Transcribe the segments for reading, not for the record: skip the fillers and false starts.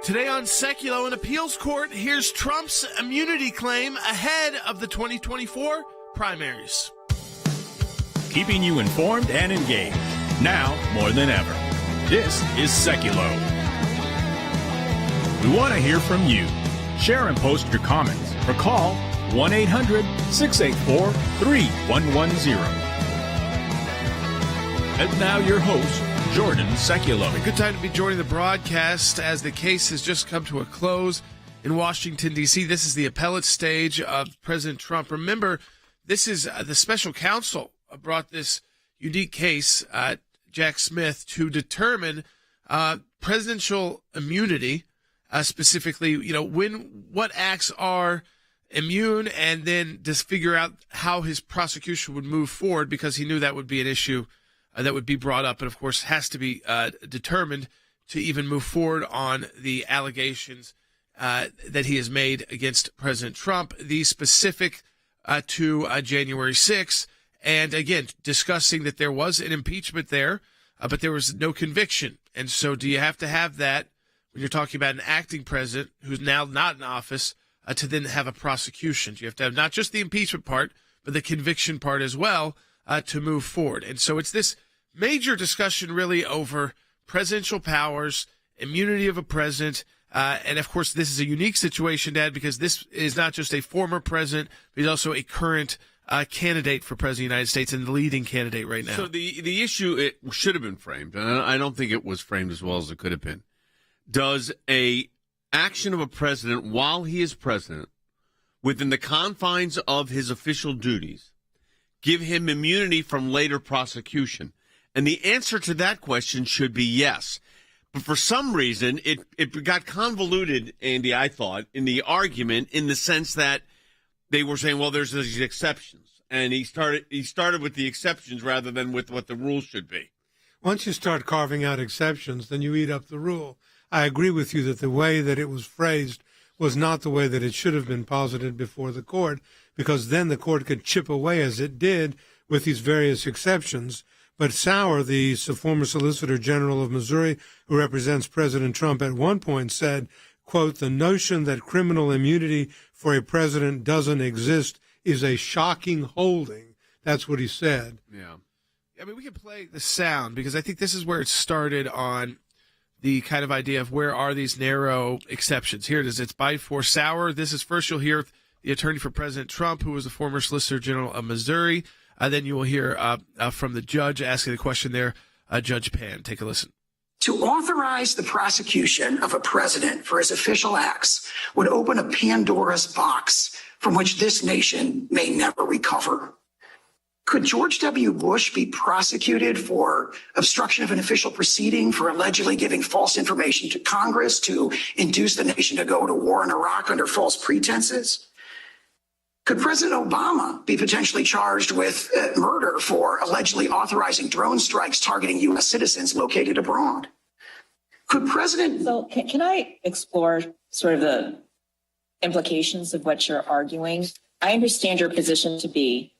Today on Sekulow, in appeals court, here's Trump's immunity claim ahead of the 2024 primaries. Keeping you informed and engaged, now more than ever. This is Sekulow. We want to hear from you. Share and post your comments or call 1-800-684-3110. And now your host, Jordan Sekulow. A good time to be joining the broadcast as the case has just come to a close in Washington, D.C. This is the appellate stage of President Trump. Remember, this is the special counsel brought this unique case, Jack Smith, to determine presidential immunity, specifically, what acts are immune, and then just figure out how his prosecution would move forward, because he knew that would be an issue that would be brought up, and of course has to be determined to even move forward on the allegations that he has made against President Trump, these specific to January 6th, and again, discussing that there was an impeachment there, but there was no conviction. And so do you have to have that when you're talking about an acting president who's now not in office to then have a prosecution? You have to have not just the impeachment part, but the conviction part as well to move forward. And so it's this major discussion really over presidential powers, immunity of a president, and of course this is a unique situation, Dad, because this is not just a former president, but he's also a current candidate for president of the United States and the leading candidate right now. So the issue, it should have been framed, and I don't think it was framed as well as it could have been. Does a action of a president while he is president, within the confines of his official duties, give him immunity from later prosecution? And the answer to that question should be yes. But for some reason, it got convoluted, Andy, I thought, in the argument, in the sense that they were saying, well, there's these exceptions. And he started with the exceptions rather than with what the rules should be. Once you start carving out exceptions, then you eat up the rule. I agree with you that the way that it was phrased was not the way that it should have been posited before the court, because then the court could chip away, as it did, with these various exceptions. But Sauer, the former Solicitor General of Missouri, who represents President Trump, at one point said, quote, "The notion that criminal immunity for a president doesn't exist is a shocking holding." That's what he said. Yeah. I mean, we can play the sound, because I think this is where it started on the kind of idea of where are these narrow exceptions. Here it is. It's for Sauer. This is first you'll hear the attorney for President Trump, who was the former Solicitor General of Missouri. Then you will hear from the judge asking the question there, Judge Pan. Take a listen. To authorize the prosecution of a president for his official acts would open a Pandora's box from which this nation may never recover. Could George W. Bush be prosecuted for obstruction of an official proceeding for allegedly giving false information to Congress to induce the nation to go to war in Iraq under false pretenses? Could President Obama be potentially charged with murder for allegedly authorizing drone strikes targeting U.S. citizens located abroad? Could President... So can I explore sort of the implications of what you're arguing? I understand your position to be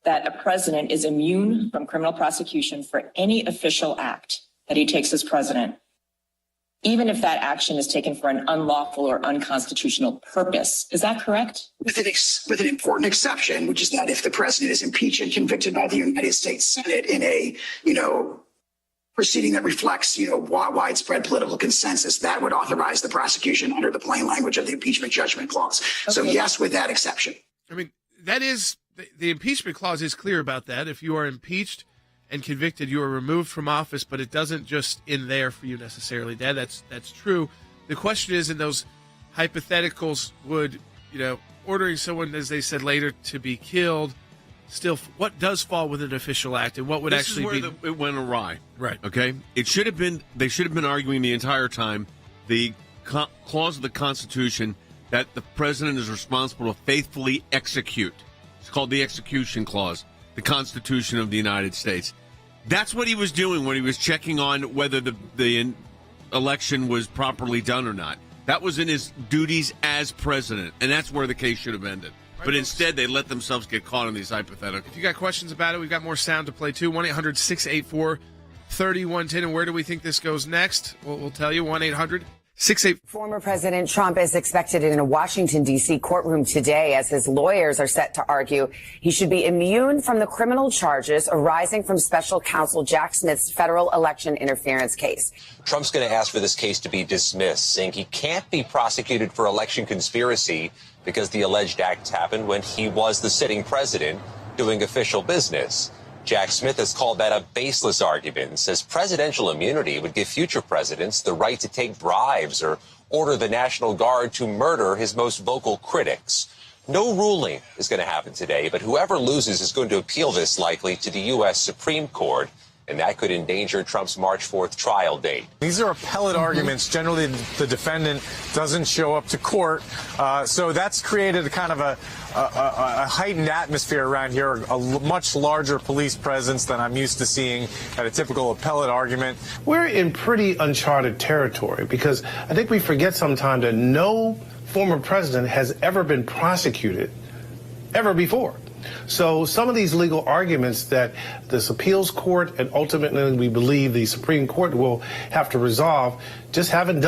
that a president is immune from criminal prosecution for any official act that he takes as president, even if that action is taken for an unlawful or unconstitutional purpose. Is that correct? With an important exception, which is that if the president is impeached and convicted by the United States Senate in a, proceeding that reflects, widespread political consensus, that would authorize the prosecution under the plain language of the impeachment judgment clause. Okay. So yes, with that exception. I mean, that is, the impeachment clause is clear about that. If you are impeached and convicted, you are removed from office, but it doesn't just end there for you necessarily, Dad. That's true. The question is, in those hypotheticals, would, ordering someone, as they said later, to be killed, still, what does fall within an official act, and what would this actually is where it went awry. Right. Okay? They should have been arguing the entire time the clause of the Constitution that the president is responsible to faithfully execute. It's called the execution clause, the Constitution of the United States. That's what he was doing when he was checking on whether the election was properly done or not. That was in his duties as president, and that's where the case should have ended. Right, but instead, they let themselves get caught in these hypotheticals. If you got questions about it, we've got more sound to play, too. 1-800-684-3110. And where do we think this goes next? We'll tell you. 1-800 Former President Trump is expected in a Washington, D.C. courtroom today as his lawyers are set to argue he should be immune from the criminal charges arising from Special Counsel Jack Smith's federal election interference case. Trump's going to ask for this case to be dismissed, saying he can't be prosecuted for election conspiracy because the alleged acts happened when he was the sitting president doing official business. Jack Smith has called that a baseless argument and says presidential immunity would give future presidents the right to take bribes or order the National Guard to murder his most vocal critics. No ruling is going to happen today, but whoever loses is going to appeal this likely to the U.S. Supreme Court, and that could endanger Trump's March 4th trial date. These are appellate arguments. Generally, the defendant doesn't show up to court, so that's created kind of a heightened atmosphere around here, a much larger police presence than I'm used to seeing at a typical appellate argument. We're in pretty uncharted territory because I think we forget sometimes that no former president has ever been prosecuted ever before. So some of these legal arguments that this appeals court and ultimately we believe the Supreme Court will have to resolve just haven't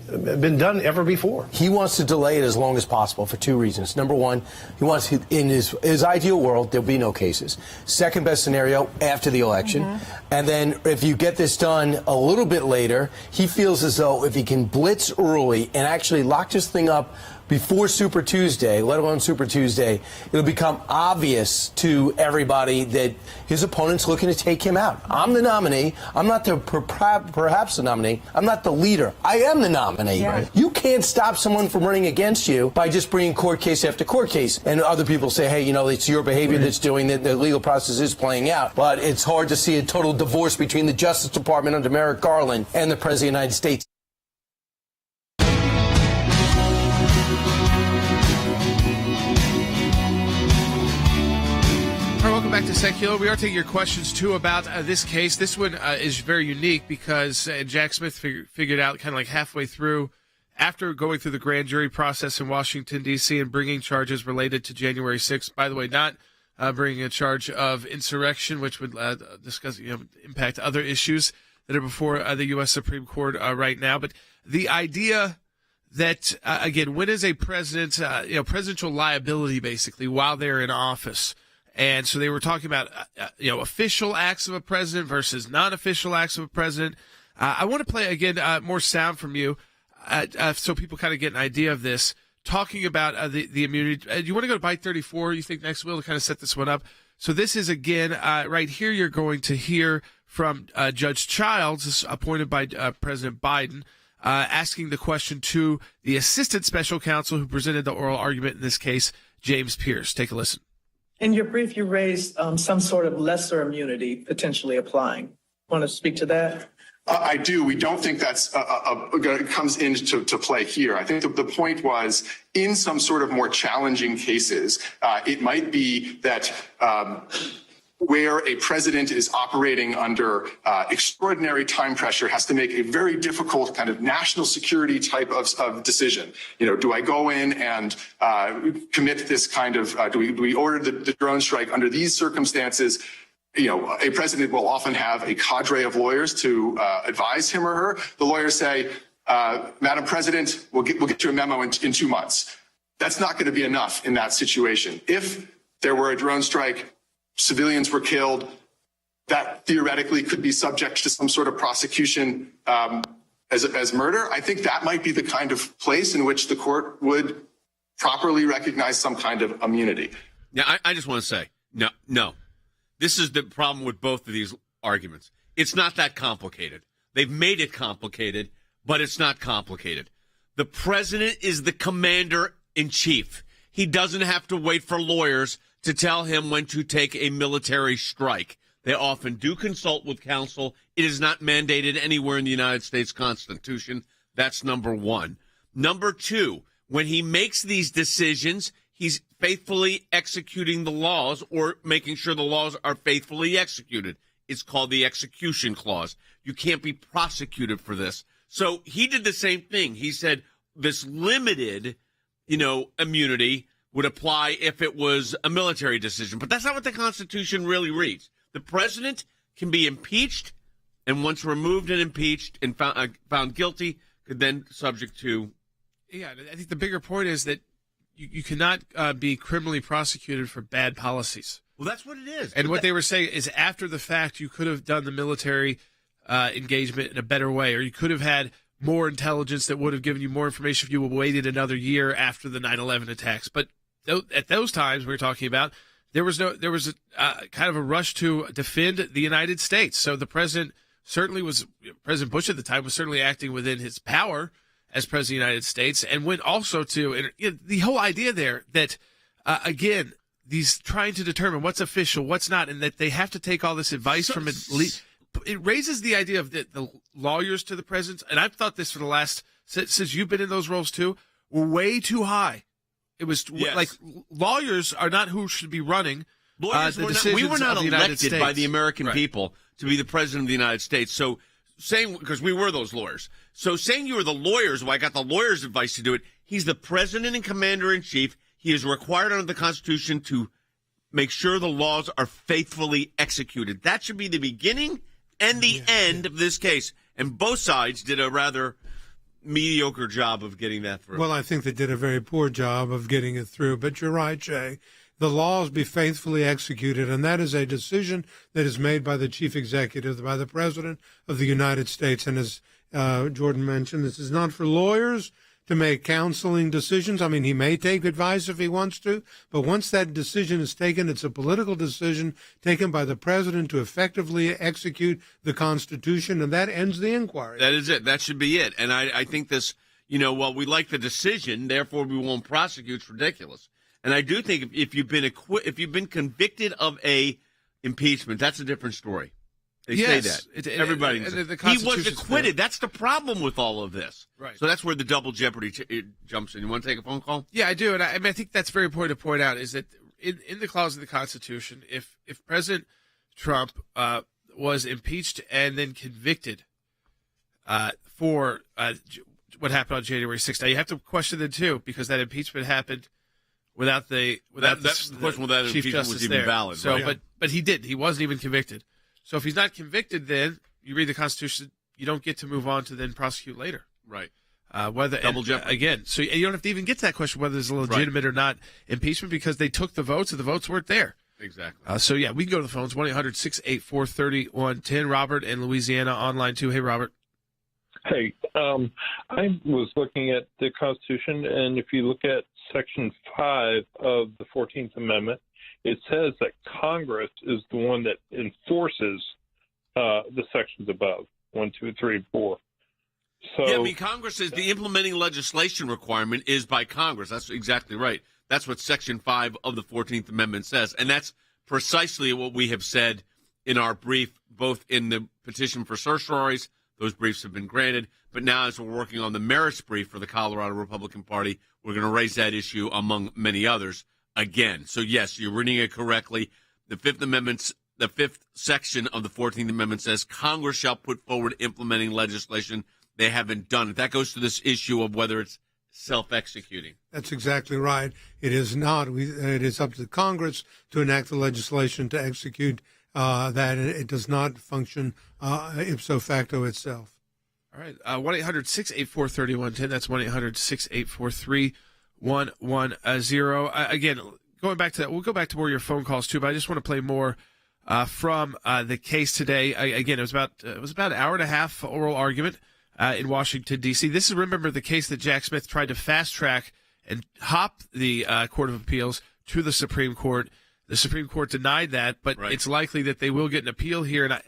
been done ever before. He wants to delay it as long as possible for two reasons. Number one, he wants to, in his ideal world, there'll be no cases. Second best scenario, after the election. And then if you get this done a little bit later, he feels as though if he can blitz early and actually lock this thing up before Super Tuesday, let alone Super Tuesday, it'll become obvious to everybody that his opponent's looking to take him out. I'm the nominee. I'm not perhaps the nominee. I'm not the leader. I am the nominee. Yeah. You can't stop someone from running against you by just bringing court case after court case. And other people say, hey, you know, it's your behavior that's doing that. The legal process is playing out. But it's hard to see a total divorce between the Justice Department under Merrick Garland and the President of the United States. Welcome back to Sekulow. We are taking your questions, too, about this case. This one is very unique because Jack Smith figured out kind of like halfway through, after going through the grand jury process in Washington, D.C., and bringing charges related to January 6th. By the way, not bringing a charge of insurrection, which would impact other issues that are before the U.S. Supreme Court right now. But the idea that, again, when is a president, presidential liability, basically, while they're in office? And so they were talking about, official acts of a president versus non-official acts of a president. I want to play, again, more sound from you so people kind of get an idea of this, talking about the immunity. Do you want to go to Byte 34, you think, next, Will, to kind of set this one up? So this is, again, right here you're going to hear from Judge Childs, appointed by President Biden, asking the question to the assistant special counsel who presented the oral argument in this case, James Pierce. Take a listen. In your brief, you raised some sort of lesser immunity potentially applying. Want to speak to that? I do. We don't think that's comes into play here. I think the point was, in some sort of more challenging cases, it might be that where a president is operating under extraordinary time pressure, has to make a very difficult kind of national security type of decision. Do I go in and commit this kind of, do we order the drone strike under these circumstances? A president will often have a cadre of lawyers to advise him or her. The lawyers say, Madam President, we'll get you a memo in 2 months. That's not going to be enough in that situation. If there were a drone strike, civilians were killed, that theoretically could be subject to some sort of prosecution as murder. I think that might be the kind of place in which the court would properly recognize some kind of immunity. Now, I just want to say, no. This is the problem with both of these arguments. It's not that complicated. They've made it complicated, but it's not complicated. The president is the commander-in-chief. He doesn't have to wait for lawyers to tell him when to take a military strike. They often do consult with counsel. It is not mandated anywhere in the United States Constitution. That's number one. Number two, when he makes these decisions, he's faithfully executing the laws or making sure the laws are faithfully executed. It's called the execution clause. You can't be prosecuted for this. So he did the same thing. He said this limited, immunity would apply if it was a military decision. But that's not what the Constitution really reads. The president can be impeached, and once removed and impeached and found guilty, could then subject to. Yeah, I think the bigger point is that you cannot be criminally prosecuted for bad policies. Well, that's what it is. And what they were saying is after the fact, you could have done the military engagement in a better way, or you could have had more intelligence that would have given you more information if you had waited another year after the 9/11 attacks. But at those times we were talking about, there was kind of a rush to defend the United States. So the president President Bush at the time was certainly acting within his power as president of the United States, and went also to the whole idea there that, again, these trying to determine what's official, what's not, and that they have to take all this advice from it raises the idea of the lawyers to the president, and I've thought this for the last, since you've been in those roles too, were way too high. It was like lawyers are not who should be running lawyers the were decisions we were not of the United elected States by the American right. people to be the president of the United States. So saying, because we were those lawyers, so saying you were the lawyers, well, I got the lawyer's advice to do it. He's the president and commander in chief. He is required under the Constitution to make sure the laws are faithfully executed. That should be the beginning and the end of this case. And both sides did a rather mediocre job of getting that through. Well, I think they did a very poor job of getting it through. But you're right, Jay. The laws be faithfully executed, and that is a decision that is made by the chief executive, by the president of the United States. And as Jordan mentioned, this is not for lawyers to make counseling decisions. I mean, he may take advice if he wants to, but once that decision is taken, it's a political decision taken by the president to effectively execute the Constitution, and that ends the inquiry. That is it. That should be it. And I think this, well, we like the decision, therefore we won't prosecute. It's ridiculous. And I do think if you've been convicted of a impeachment, that's a different story. They say that. Everybody. He was acquitted. That's the problem with all of this. Right. So that's where the double jeopardy jumps in. You want to take a phone call? Yeah, I do. And I think that's very important to point out is that in the clause of the Constitution, if President Trump was impeached and then convicted for what happened on January 6th, now you have to question it too, because that impeachment happened without the Chief Justice was even there. valid. So, right? but he didn't. He wasn't even convicted. So if he's not convicted, then you read the Constitution, you don't get to move on to then prosecute later. Right. Double jeopardy again. So you don't have to even get to that question whether there's a legitimate or not impeachment, because they took the votes and the votes weren't there. Exactly. So yeah, we can go to the phones 1-800-684-3110. Robert in Louisiana online too. Hey, Robert. Hey, I was looking at the Constitution, and if you look at Section 5 of the 14th Amendment, it says that Congress is the one that enforces the sections above, 1, 2, 3, 4. So, yeah, I mean, Congress is the implementing legislation requirement is by Congress. That's exactly right. That's what Section 5 of the 14th Amendment says. And that's precisely what we have said in our brief, both in the petition for certiorari's. Those briefs have been granted. But now as we're working on the merits brief for the Colorado Republican Party, we're going to raise that issue among many others again. So, yes, you're reading it correctly. The fifth section of the 14th Amendment says Congress shall put forward implementing legislation. They haven't done it. That goes to this issue of whether it's self-executing. That's exactly right. It is not. It is up to Congress to enact the legislation to execute that. It does not function ipso facto itself. All right. 1-800-684-3110. That's 1-800-684-3110. Again, going back to that, we'll go back to more of your phone calls too, but I just want to play more from the case today. Again, it was about an hour and a half oral argument in Washington, D.C. This is, remember, the case that Jack Smith tried to fast track and hop the Court of Appeals to the Supreme Court. The Supreme Court denied that, but It's likely that they will get an appeal here. And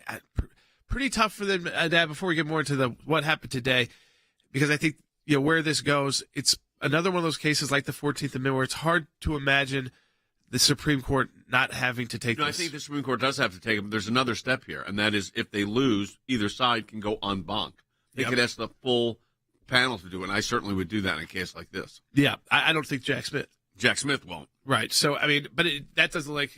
pretty tough for them, Dad, before we get more into what happened today, because I think where this goes, it's another one of those cases like the 14th Amendment where it's hard to imagine the Supreme Court not having to take this. I think the Supreme Court does have to take it, but there's another step here, and that is if they lose, either side can go en banc. They could ask the full panel to do it, and I certainly would do that in a case like this. Yeah, I don't think Jack Smith won't. Right. So, I mean, but that doesn't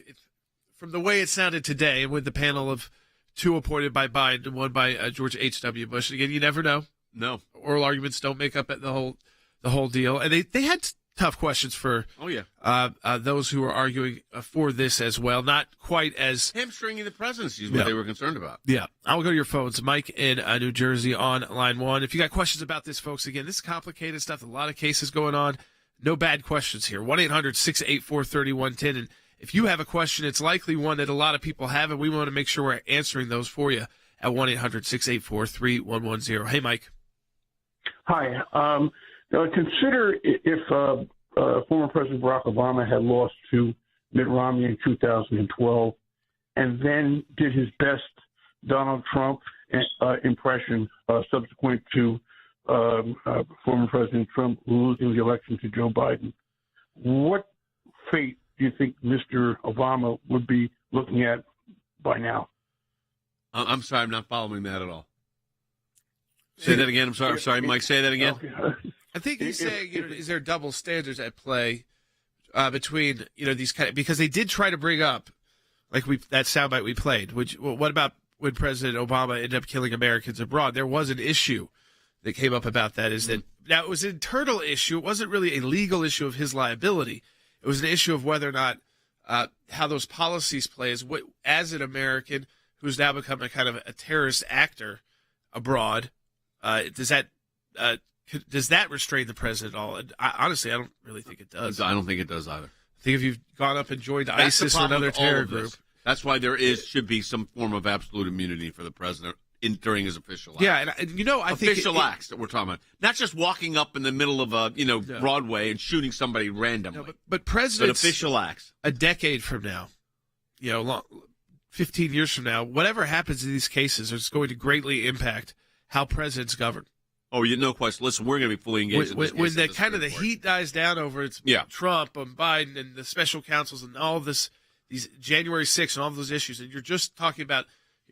from the way it sounded today with the panel of two appointed by Biden and one by George H.W. Bush. Again, you never know. No. Oral arguments don't make up the whole deal. And they had tough questions for those who are arguing for this as well. Not quite as hamstringing the presidency is what they were concerned about. Yeah. I'll go to your phones. Mike in New Jersey on line 1. If you got questions about this, folks, again, this is complicated stuff. A lot of cases going on. No bad questions here. 1-800-684-3110. And if you have a question, it's likely one that a lot of people have, and we want to make sure we're answering those for you at 1-800-684-3110. Hey, Mike. Hi. Consider if former President Barack Obama had lost to Mitt Romney in 2012 and then did his best Donald Trump impression subsequent to former President Trump losing the election to Joe Biden. What fate do you think Mr. Obama would be looking at by now? I'm sorry, I'm not following that at all. Say that again. I'm sorry, Mike. Say that again. Okay. I think he's saying, is there double standards at play between these kind of, because they did try to bring up that soundbite we played. What about when President Obama ended up killing Americans abroad? There was an issue that came up about that. Is that now it was an internal issue. It wasn't really a legal issue of his liability. It was an issue of whether or not how those policies play as an American who's now become a kind of a terrorist actor abroad. Does that restrain the president at all? Honestly, I don't really think it does. I don't think it does either. I think if you've gone up and joined ISIS or another terror group. That's why should be some form of absolute immunity for the president during his official acts. Yeah, and I think official acts that we're talking about, not just walking up in the middle of Broadway and shooting somebody randomly. No, but presidents, official acts. A decade from now, 15 years from now, whatever happens in these cases is going to greatly impact how presidents govern. Oh, no question. Listen, we're going to be fully engaged in this case. When the heat dies down over Trump and Biden and the special counsels and all of this, these January 6th and all of those issues, and you're just talking about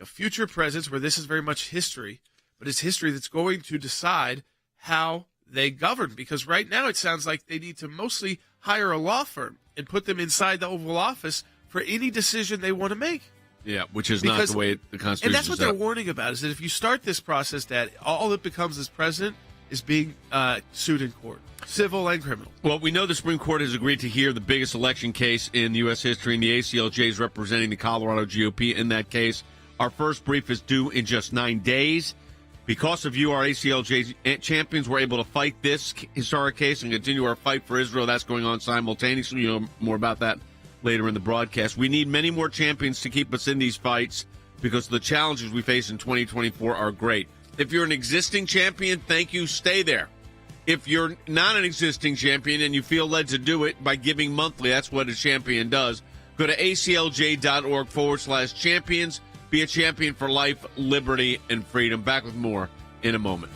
future presidents where this is very much history, but it's history that's going to decide how they govern. Because right now it sounds like they need to mostly hire a law firm and put them inside the Oval Office for any decision they want to make. Yeah, which is not the way the Constitution is. And that's what they're warning about, is that if you start this process, that all it becomes as president is being sued in court, civil and criminal. Well, we know the Supreme Court has agreed to hear the biggest election case in U.S. history, and the ACLJ is representing the Colorado GOP in that case. Our first brief is due in just 9 days. Because of you, our ACLJ champions were able to fight this historic case and continue our fight for Israel. That's going on simultaneously. You'll know more about that later in the broadcast. We need many more champions to keep us in these fights because the challenges we face in 2024 are great. If you're an existing champion, thank you. Stay there. If you're not an existing champion and you feel led to do it by giving monthly, that's what a champion does. Go to aclj.org/champions. Be a champion for life, liberty, and freedom. Back with more in a moment.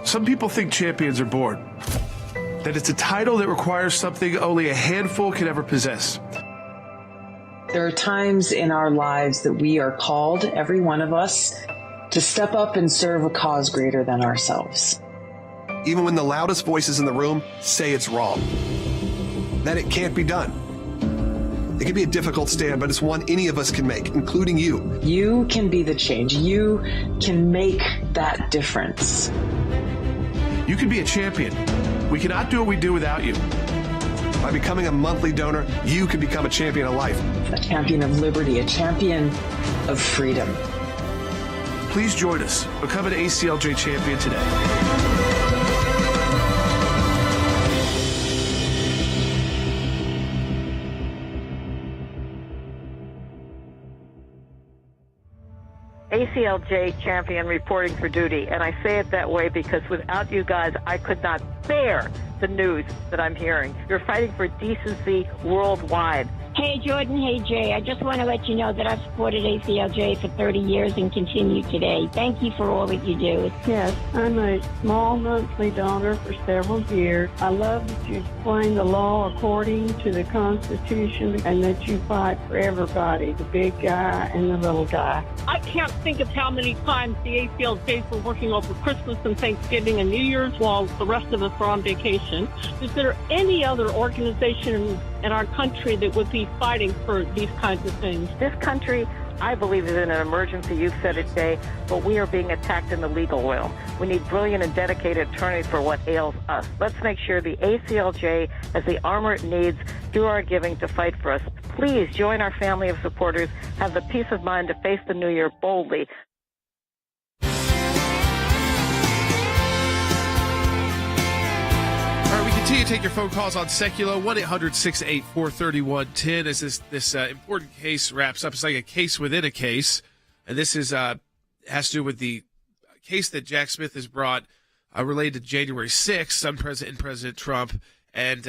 Some people think champions are bored, that it's a title that requires something only a handful can ever possess. There are times in our lives that we are called, every one of us, to step up and serve a cause greater than ourselves. Even when the loudest voices in the room say it's wrong, that it can't be done. It can be a difficult stand, but it's one any of us can make, including you. You can be the change. You can make that difference. You can be a champion. We cannot do what we do without you. By becoming a monthly donor, you can become a champion of life. A champion of liberty, a champion of freedom. Please join us. Become an ACLJ champion today. ACLJ champion reporting for duty. And I say it that way because without you guys, I could not bear the news that I'm hearing. You're fighting for decency worldwide. Hey, Jordan. Hey, Jay. I just want to let you know that I've supported ACLJ for 30 years and continue today. Thank you for all that you do. Yes, I'm a small monthly donor for several years. I love that you explain the law according to the Constitution and that you fight for everybody, the big guy and the little guy. I can't think of how many times the ACLJs were working over Christmas and Thanksgiving and New Year's while the rest of us were on vacation. Is there any other organization in our country that would be fighting for these kinds of things? This country I believe is in an emergency. You've said it, Jay, but we are being attacked in the legal realm. We need brilliant and dedicated attorneys for what ails us. Let's make sure the ACLJ has the armor it needs through our giving to fight for us. Please join our family of supporters. Have the peace of mind to face the new year boldly. Continue to take your phone calls on Sekulow, 1-800-684-3110 as this important case wraps up. It's like a case within a case, and this is has to do with the case that Jack Smith has brought related to January 6th, and President Trump. And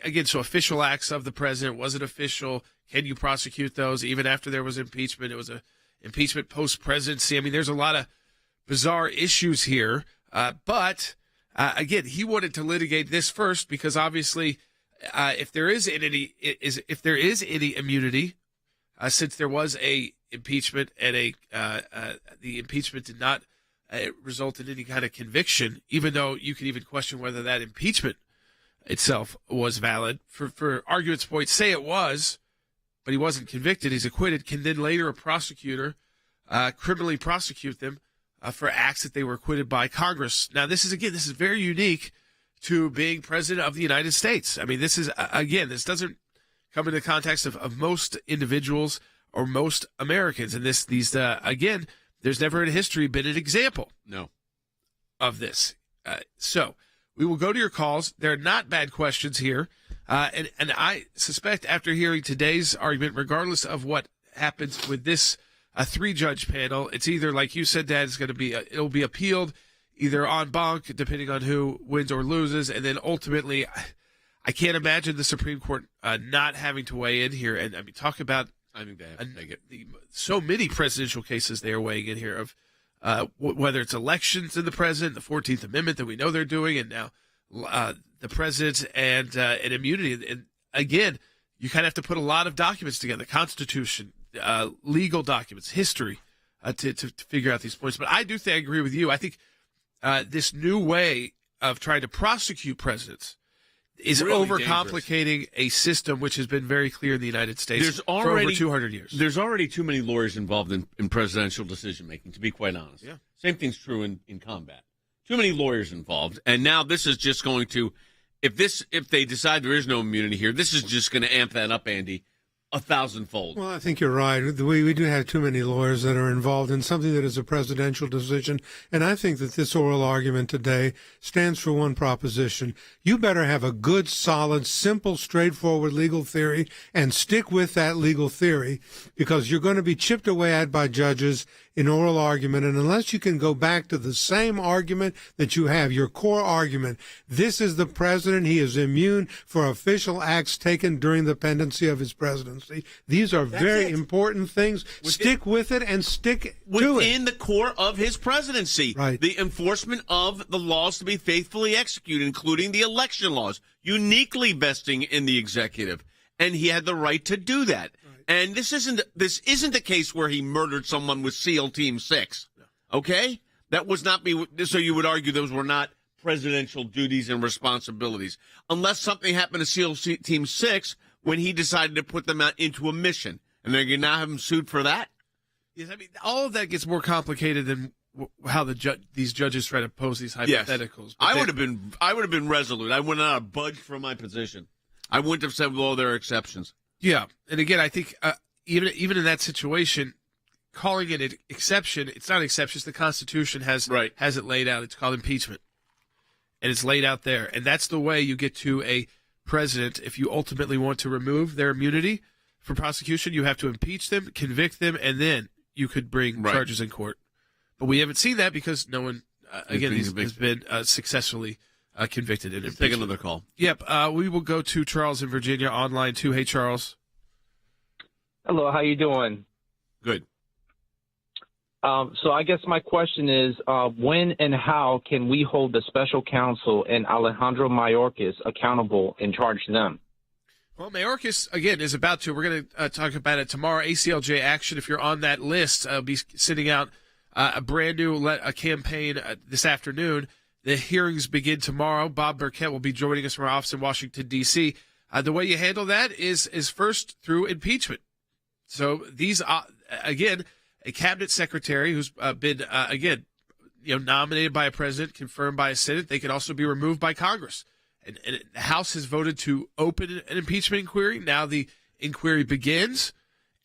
again, so official acts of the president, was it official? Can you prosecute those? Even after there was impeachment, it was a impeachment post-presidency. I mean, there's a lot of bizarre issues here, but again, he wanted to litigate this first because obviously, if there is any immunity, since there was a impeachment and the impeachment did not result in any kind of conviction, even though you can even question whether that impeachment itself was valid. For argument's point, say it was, but he wasn't convicted, he's acquitted. Can then later a prosecutor criminally prosecute them for acts that they were acquitted by Congress? Now, this is very unique to being president of the United States. I mean, this doesn't come in the context of most individuals or most Americans. And again, there's never in history been an example of this. So we will go to your calls. They're not bad questions here. And I suspect after hearing today's argument, regardless of what happens with this a 3-judge panel, it's either, like you said, Dad, it'll be appealed either en banc, depending on who wins or loses, and then ultimately, I can't imagine the Supreme Court not having to weigh in here. And I mean, talk about I think they have to take it. So many presidential cases they are weighing in here of whether it's elections in the president, the 14th Amendment that we know they're doing, and now the president and immunity. And again, you kind of have to put a lot of documents together, Constitution, legal documents, history, to figure out these points. But I agree with you. I think this new way of trying to prosecute presidents is really overcomplicating a system which has been very clear in the United States for over 200 years. There's already too many lawyers involved in presidential decision-making, to be quite honest. Yeah. Same thing's true in combat. Too many lawyers involved. And now this is just going to, if they decide there is no immunity here, this is just going to amp that up, Andy, 1,000-fold. Well, I think you're right. We do have too many lawyers that are involved in something that is a presidential decision. And I think that this oral argument today stands for one proposition. You better have a good, solid, simple, straightforward legal theory and stick with that legal theory, because you're going to be chipped away at by judges in oral argument. And unless you can go back to the same argument that you have, your core argument, this is the president, he is immune for official acts taken during the pendency of his presidency. These are very important things. Stick with it and stick to it. Within the core of his presidency. Right. The enforcement of the laws to be faithfully executed, including the election laws, uniquely vesting in the executive. And he had the right to do that. And this isn't the case where he murdered someone with SEAL Team 6, okay? That was not so you would argue those were not presidential duties and responsibilities. Unless something happened to SEAL Team 6 when he decided to put them out into a mission. And they're going to now have him sued for that? Yes, I mean, all of that gets more complicated than how these judges try to pose these hypotheticals. Yes. I would have been resolute. I would not have budged from my position. I wouldn't have said, well, there are exceptions. Yeah, and again, I think even in that situation, calling it an exception, it's not an exception. It's the Constitution has it laid out. It's called impeachment, and it's laid out there. And that's the way you get to a president. If you ultimately want to remove their immunity for prosecution, you have to impeach them, convict them, and then you could bring charges in court. But we haven't seen that because no one, has been successfully convicted in impeachment. Take another call. Yep. We will go to Charles in Virginia online too. Hey, Charles. Hello. How you doing? Good. So I guess my question is, when and how can we hold the special counsel and Alejandro Mayorkas accountable and charge them? Well, Mayorkas, again, is about to. We're going to talk about it tomorrow. ACLJ Action, if you're on that list, I'll be sending out a brand new campaign this afternoon. The hearings begin tomorrow. Bob Burkett will be joining us from our office in Washington, D.C. The way you handle that is first through impeachment. So these again, a cabinet secretary who's been, again, nominated by a president, confirmed by a Senate. They can also be removed by Congress. And the House has voted to open an impeachment inquiry. Now the inquiry begins.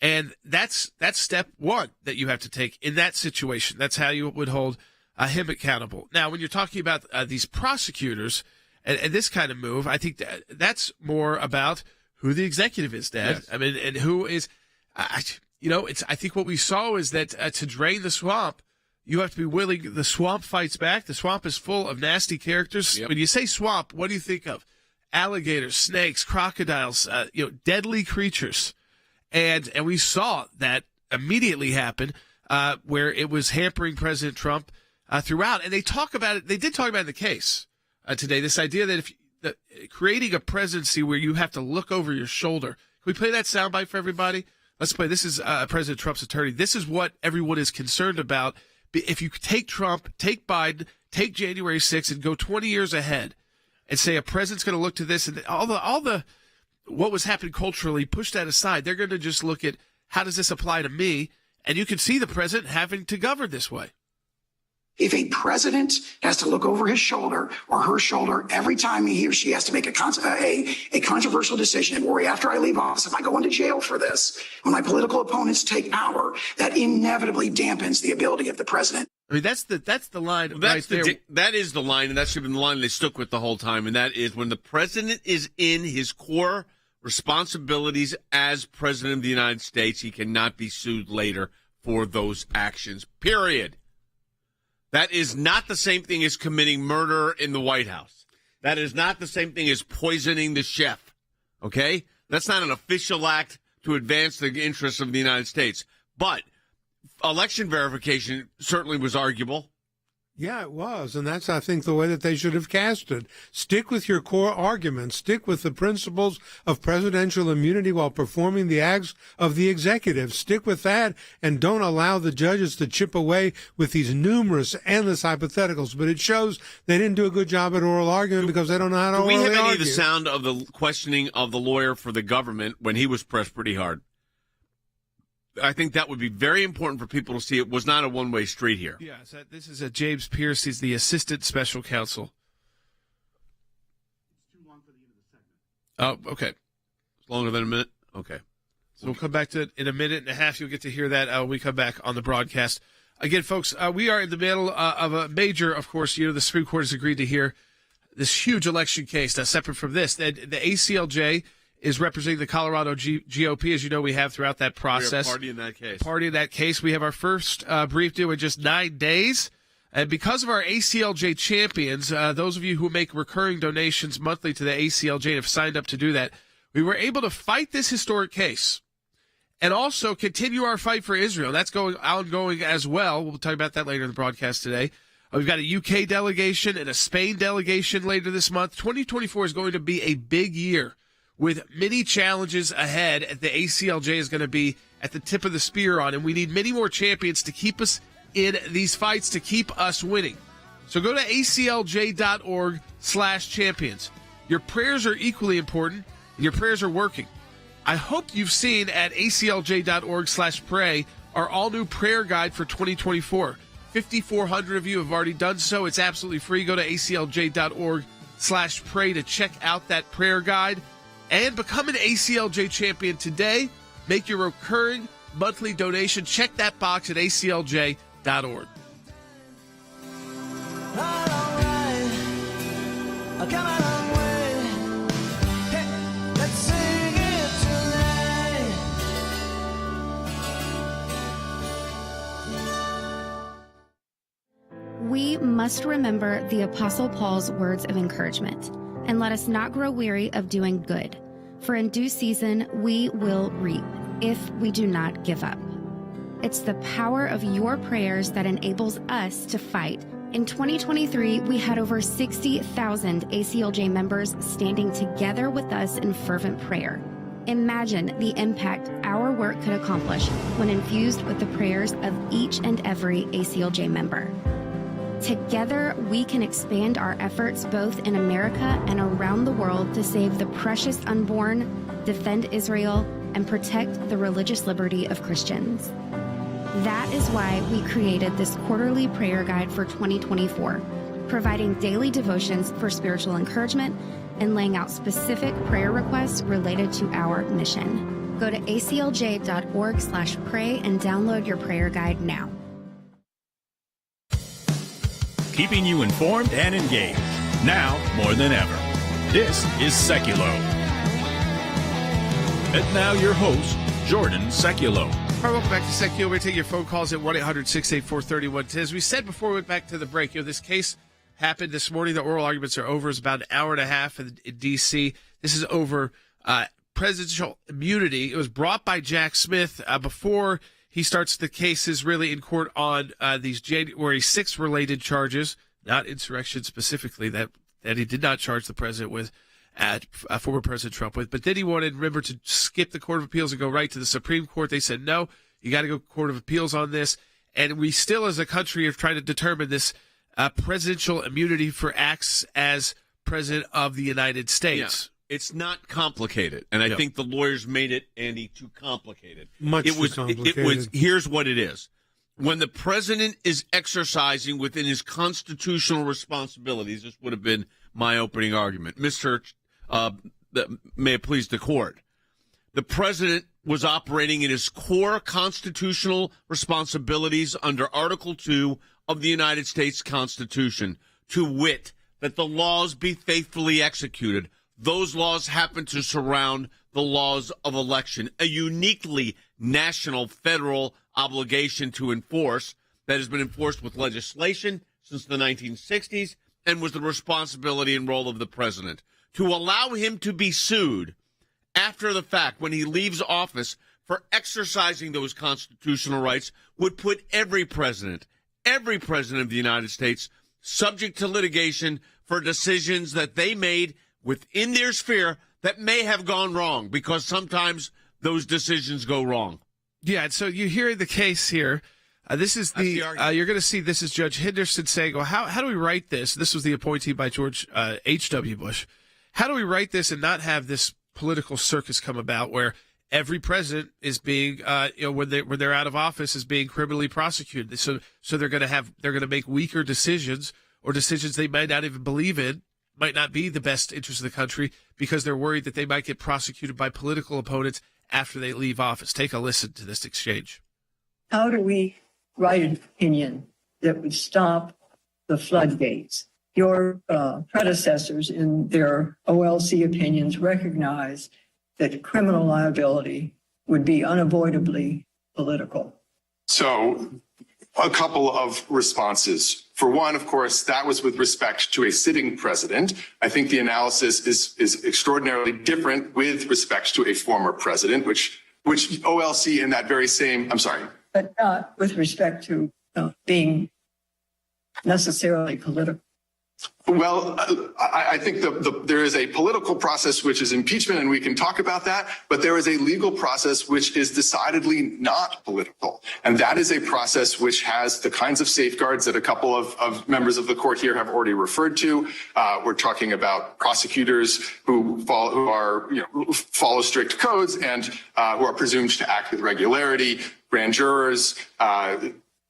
And that's step one that you have to take in that situation. That's how you would hold him accountable. Now, when you're talking about these prosecutors and this kind of move, I think that's more about who the executive is, Dad. Yes. I mean, and who is, I think what we saw is that to drain the swamp, you have to be willing. The swamp fights back. The swamp is full of nasty characters. Yep. When you say swamp, what do you think of? Alligators, snakes, crocodiles, deadly creatures. And we saw that immediately happen where it was hampering President Trump throughout. And they talk about it. They did talk about it in the case today, this idea that creating a presidency where you have to look over your shoulder. Can we play that soundbite for everybody? Let's play. This is President Trump's attorney. This is what everyone is concerned about. If you take Trump, take Biden, take January 6th and go 20 years ahead and say a president's going to look to this and all the what was happening culturally, push that aside. They're going to just look at how does this apply to me? And you can see the president having to govern this way. If a president has to look over his shoulder or her shoulder every time he or she has to make a controversial decision, or after I leave office, if I go into jail for this, when my political opponents take power, that inevitably dampens the ability of the president. I mean, that's the line right there. That is the line, and that should have been the line they stuck with the whole time, and that is when the president is in his core responsibilities as president of the United States, he cannot be sued later for those actions, period. That is not the same thing as committing murder in the White House. That is not the same thing as poisoning the chef, okay? That's not an official act to advance the interests of the United States. But election verification certainly was arguable. Yeah, it was. And that's, I think, the way that they should have cast it. Stick with your core arguments. Stick with the principles of presidential immunity while performing the acts of the executive. Stick with that and don't allow the judges to chip away with these numerous, endless hypotheticals. But it shows they didn't do a good job at oral argument because they don't know how to orally argue. Do we have any of the sound of the questioning of the lawyer for the government when he was pressed pretty hard? I think that would be very important for people to see. It was not a one-way street here. Yeah, so this is James Pierce. He's the assistant special counsel. It's too long for the end of the segment. Oh, okay. Longer than a minute? Okay. So we'll come back to it in a minute and a half. You'll get to hear that when we come back on the broadcast. Again, folks, we are in the middle of a major, of course, the Supreme Court has agreed to hear this huge election case. Now, separate from this, the ACLJ is representing the Colorado GOP, as you know we have throughout that process. We are party in that case. Party in that case. We have our first brief due in just 9 days. And because of our ACLJ champions, those of you who make recurring donations monthly to the ACLJ and have signed up to do that, we were able to fight this historic case and also continue our fight for Israel. That's ongoing as well. We'll talk about that later in the broadcast today. We've got a UK delegation and a Spain delegation later this month. 2024 is going to be a big year with many challenges ahead. The ACLJ is going to be at the tip of the spear on, and we need many more champions to keep us in these fights, to keep us winning. So go to aclj.org/champions. Your prayers are equally important, and your prayers are working. I hope you've seen at aclj.org/pray our all-new prayer guide for 2024. 5,400 of you have already done so. It's absolutely free. Go to aclj.org/pray to check out that prayer guide. And become an ACLJ champion today. Make your recurring monthly donation. Check that box at aclj.org. We must remember the Apostle Paul's words of encouragement. And let us not grow weary of doing good, for in due season we will reap if we do not give up. It's the power of your prayers that enables us to fight. In 2023, we had over 60,000 ACLJ members standing together with us in fervent prayer. Imagine the impact our work could accomplish when infused with the prayers of each and every ACLJ member. Together, we can expand our efforts both in America and around the world to save the precious unborn, defend Israel, and protect the religious liberty of Christians. That is why we created this quarterly prayer guide for 2024, providing daily devotions for spiritual encouragement and laying out specific prayer requests related to our mission. Go to aclj.org/pray and download your prayer guide now. Keeping you informed and engaged, now more than ever. This is Sekulow. And now your host, Jordan Sekulow. All right, welcome back to Sekulow. We're going to take your phone calls at 1-800-684-3110. As we said before we went back to the break, this case happened this morning. The oral arguments are over. It's about an hour and a half in D.C. This is over presidential immunity. It was brought by Jack Smith before he starts the cases really in court on these January 6th related charges, not insurrection specifically, that he did not charge the president with, former President Trump with. But then he wanted, remember, to skip the Court of Appeals and go right to the Supreme Court. They said, no, you got to go Court of Appeals on this. And we still, as a country, are trying to determine this presidential immunity for acts as president of the United States. Yeah. It's not complicated, and I think the lawyers made it, Andy, too complicated. Much too complicated. Here's what it is. When the president is exercising within his constitutional responsibilities, this would have been my opening argument. May it please the court. The president was operating in his core constitutional responsibilities under Article 2 of the United States Constitution, to wit, that the laws be faithfully executed. Those laws happen to surround the laws of election, a uniquely national federal obligation to enforce that has been enforced with legislation since the 1960s and was the responsibility and role of the president. To allow him to be sued after the fact when he leaves office for exercising those constitutional rights would put every president of the United States subject to litigation for decisions that they made within their sphere that may have gone wrong, because sometimes those decisions go wrong. Yeah, and so you hear the case here. This is the you're going to see this is Judge Henderson saying, well, how do we write this? This was the appointee by George H.W. Bush. How do we write this and not have this political circus come about where every president is being, when they're out of office, is being criminally prosecuted? So they're going to make weaker decisions, or decisions they might not even believe in, might not be the best interest of the country, because they're worried that they might get prosecuted by political opponents after they leave office. Take a listen to this exchange. How do we write an opinion that would stop the floodgates? Your predecessors in their OLC opinions recognize that criminal liability would be unavoidably political. So a couple of responses. For one, of course, that was with respect to a sitting president. I think the analysis is extraordinarily different with respect to a former president, which OLC in that very same, I'm sorry. But not with respect to being necessarily political. Well, I think there is a political process which is impeachment, and we can talk about that, but there is a legal process which is decidedly not political. And that is a process which has the kinds of safeguards that a couple of members of the court here have already referred to. We're talking about prosecutors who follow strict codes and who are presumed to act with regularity, grand jurors,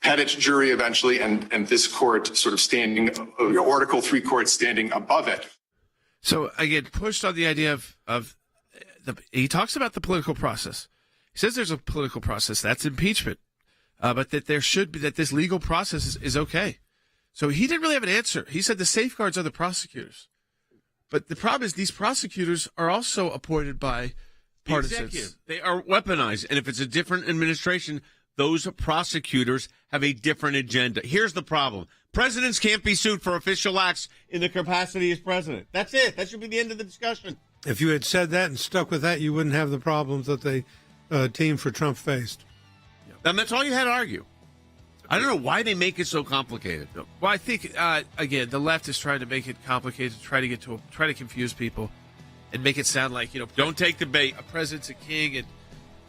pettit jury eventually, and this court sort of standing, Article 3 court standing above it. So again, pushed on the idea he talks about the political process. He says there's a political process, that's impeachment, but that there should be, that this legal process is okay. So he didn't really have an answer. He said the safeguards are the prosecutors. But the problem is these prosecutors are also appointed by partisans. Executive. They are weaponized, and if it's a different administration, those prosecutors have a different agenda. Here's the problem. Presidents can't be sued for official acts in the capacity as president. That's it. That should be the end of the discussion. If you had said that and stuck with that, you wouldn't have the problems that the team for Trump faced. And that's all you had to argue. I don't know why they make it so complicated. Well, I think, again, the left is trying to make it complicated, try to confuse people and make it sound like, don't take the bait. A president's a king,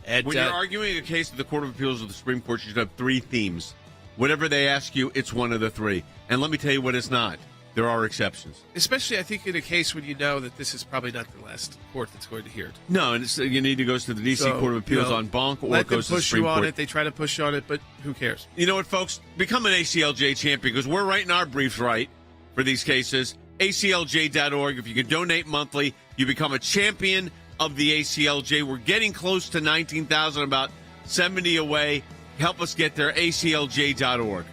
and when you're arguing a case of the Court of Appeals or the Supreme Court, you should have three themes. Whatever they ask you, it's one of the three. And let me tell you what it's not. there are exceptions. Especially, I think, in a case when you know that this is probably not the last court that's going to hear it. No, and you need to go to the D.C. Court of Appeals on bonk, or it goes to the Supreme Court. Let them push you on it. They try to push you on it, but who cares? You know what, folks? Become an ACLJ champion, because we're writing our briefs right for these cases. ACLJ.org. If you can donate monthly, you become a champion of the ACLJ. We're getting close to 19,000, about 70 away. Help us get there, ACLJ.org.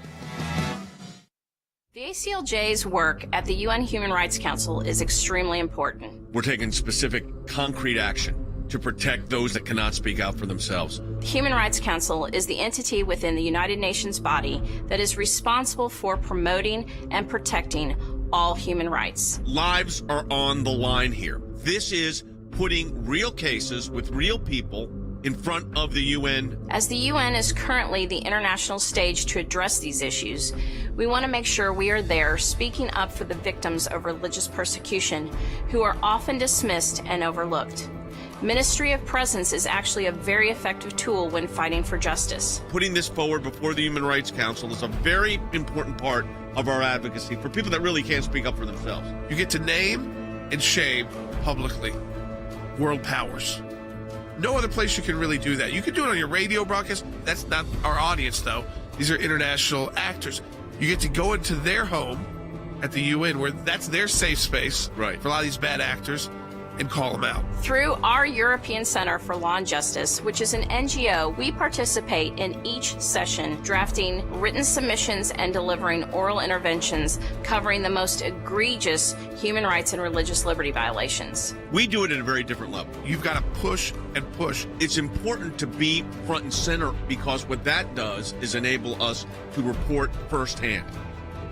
The ACLJ's work at the UN Human Rights Council is extremely important. We're taking specific, concrete action to protect those that cannot speak out for themselves. The Human Rights Council is the entity within the United Nations body that is responsible for promoting and protecting all human rights. Lives are on the line here. This is putting real cases with real people in front of the UN. As the UN is currently the international stage to address these issues, we want to make sure we are there speaking up for the victims of religious persecution who are often dismissed and overlooked. Ministry of Presence is actually a very effective tool when fighting for justice. Putting this forward before the Human Rights Council is a very important part of our advocacy for people that really can't speak up for themselves. You get to name and shame publicly world powers. No other place you can really do that. You can do it on your radio broadcast. That's not our audience, though. These are international actors. You get to go into their home at the UN, where that's their safe space for a lot of these bad actors, and call them out. Through our European Center for Law and Justice, which is an NGO, we participate in each session, drafting written submissions and delivering oral interventions covering the most egregious human rights and religious liberty violations. We do it at a very different level. You've got to push and push. It's important to be front and center, because what that does is enable us to report firsthand.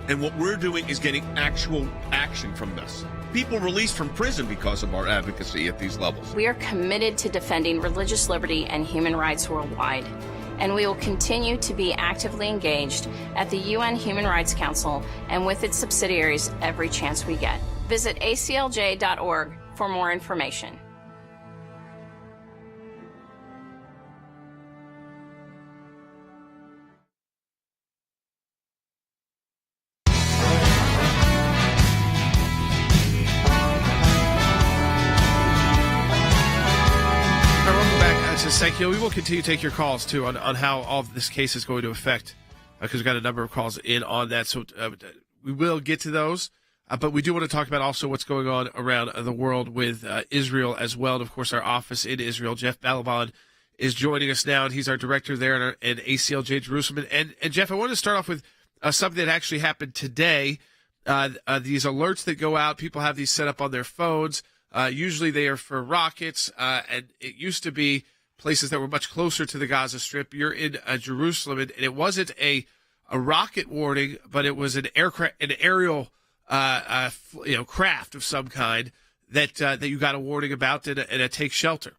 And what we're doing is getting actual action from this. People released from prison because of our advocacy at these levels. We are committed to defending religious liberty and human rights worldwide, and we will continue to be actively engaged at the UN Human Rights Council and with its subsidiaries every chance we get. Visit aclj.org for more information. Sekulow, we will continue to take your calls, too, on how all of this case is going to affect, because we've got a number of calls in on that. So we will get to those. But we do want to talk about also what's going on around the world with Israel as well. And, of course, our office in Israel, Jeff Balaban, is joining us now, and he's our director there in ACLJ Jerusalem. And Jeff, I want to start off with something that actually happened today. These alerts that go out, people have these set up on their phones. Usually they are for rockets, and it used to be places that were much closer to the Gaza Strip. You're in Jerusalem, and it wasn't a rocket warning, but it was an aerial craft of some kind that you got a warning about and a take shelter.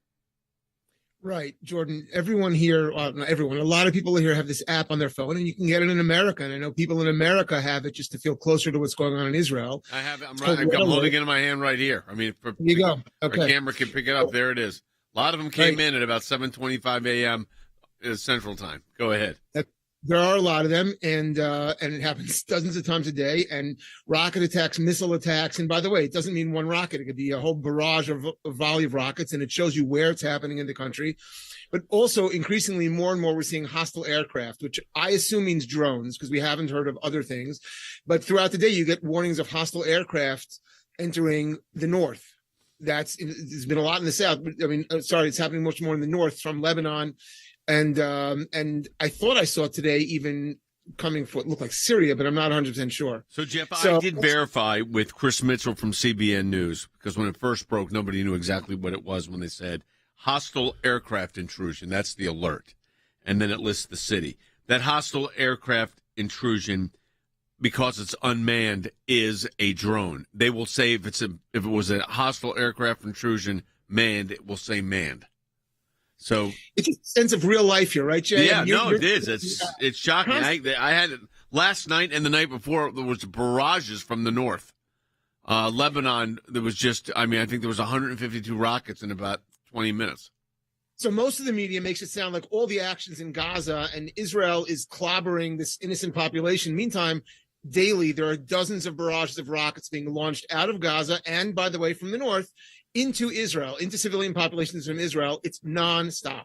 Right, Jordan. Everyone here, not everyone, a lot of people here have this app on their phone, and you can get it in America. And I know people in America have it just to feel closer to what's going on in Israel. I have it. I'm holding it in my hand right here. I mean, here you go. Okay. Our camera can pick it up. There it is. A lot of them came in at about 7:25 a.m. Central Time. Go ahead. There are a lot of them, and it happens dozens of times a day. And rocket attacks, missile attacks, and by the way, it doesn't mean one rocket. It could be a whole barrage of a volley of rockets, and it shows you where it's happening in the country. But also, increasingly, more and more, we're seeing hostile aircraft, which I assume means drones, because we haven't heard of other things. But throughout the day, you get warnings of hostile aircraft entering the north. There's been a lot in the south. I mean, sorry, it's happening much more in the north from Lebanon. And I thought I saw today even coming for what looked like Syria, but I'm not 100% sure. So, Jeff, I did verify with Chris Mitchell from CBN News, because when it first broke, nobody knew exactly what it was when they said hostile aircraft intrusion. That's the alert. And then it lists the city. That hostile aircraft intrusion, because it's unmanned, is a drone. They will say if it was a hostile aircraft intrusion manned, it will say manned. So it's a sense of real life here, right, Jay? Yeah, it is. It's shocking. I had it last night and the night before. There was barrages from the north. Lebanon, there was I think there was 152 rockets in about 20 minutes. So most of the media makes it sound like all the actions in Gaza and Israel is clobbering this innocent population. Meantime, daily there are dozens of barrages of rockets being launched out of Gaza and, by the way, from the north into Israel, into civilian populations in Israel. It's nonstop.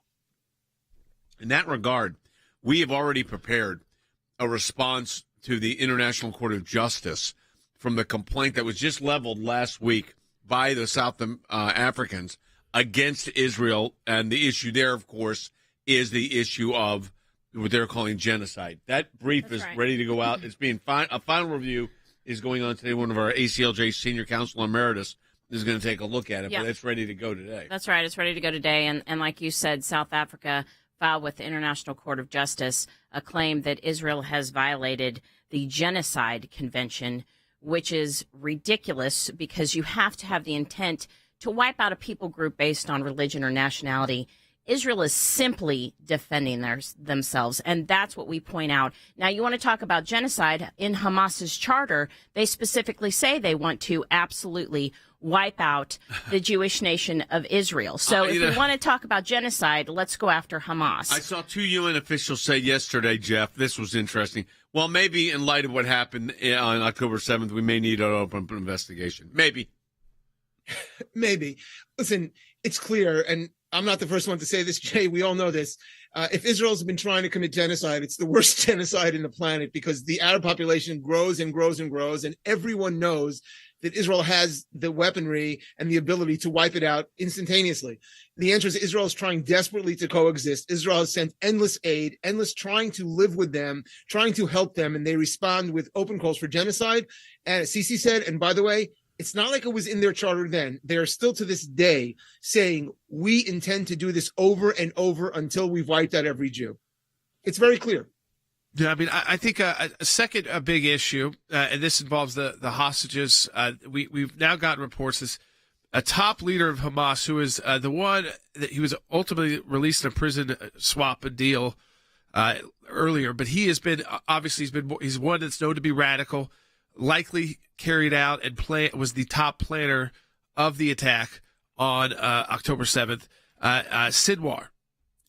In that regard, we have already prepared a response to the International Court of Justice from the complaint that was just leveled last week by the South Africans against Israel. And the issue there, of course, is the issue of what they're calling genocide. That brief is ready to go out. It's being a final review is going on today. One of our ACLJ senior counsel emeritus is going to take a look at it, but it's ready to go today. That's right. It's ready to go today. And like you said, South Africa filed with the International Court of Justice a claim that Israel has violated the Genocide Convention, which is ridiculous because you have to have the intent to wipe out a people group based on religion or nationality. Israel is simply defending themselves, and that's what we point out. Now, you want to talk about genocide. In Hamas's charter, they specifically say they want to absolutely wipe out the Jewish nation of Israel. So if we want to talk about genocide, let's go after Hamas. I saw 2 UN officials say yesterday, Jeff, this was interesting. Well, maybe in light of what happened on October 7th, we may need an open investigation. Maybe. Maybe. Listen, it's clear, and I'm not the first one to say this, Jay. We all know this. If Israel's been trying to commit genocide, it's the worst genocide in the planet because the Arab population grows and grows and grows, and everyone knows that Israel has the weaponry and the ability to wipe it out instantaneously. The answer is Israel is trying desperately to coexist. Israel has sent endless aid, endless trying to live with them, trying to help them, and they respond with open calls for genocide. And Sisi said, and by the way, it's not like it was in their charter then. They are still to this day saying, we intend to do this over and over until we've wiped out every Jew. It's very clear. Yeah, I mean, I think a second big issue, and this involves the hostages. We've now gotten reports this a top leader of Hamas, who is the one that he was ultimately released in a prison swap deal earlier, but he has been he's one that's known to be radical, likely carried out and was the top planner of the attack on October 7th, Sinwar.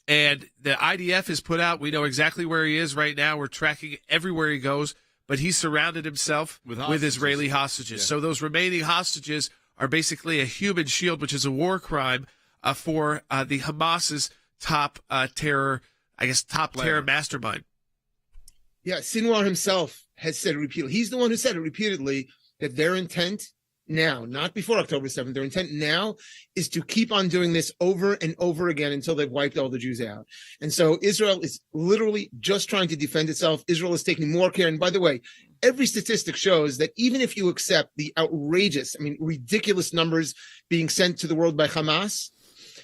And the IDF has put out, we know exactly where he is right now. We're tracking everywhere he goes, but he surrounded himself with Israeli hostages. Yeah. So those remaining hostages are basically a human shield, which is a war crime for the Hamas's top terror mastermind. Yeah, Sinwar himself has said repeatedly, he's the one who said it repeatedly, that their intent now, not before October 7th, their intent now is to keep on doing this over and over again until they've wiped all the Jews out. And so Israel is literally just trying to defend itself. Israel is taking more care. And by the way, every statistic shows that even if you accept the outrageous, ridiculous numbers being sent to the world by Hamas,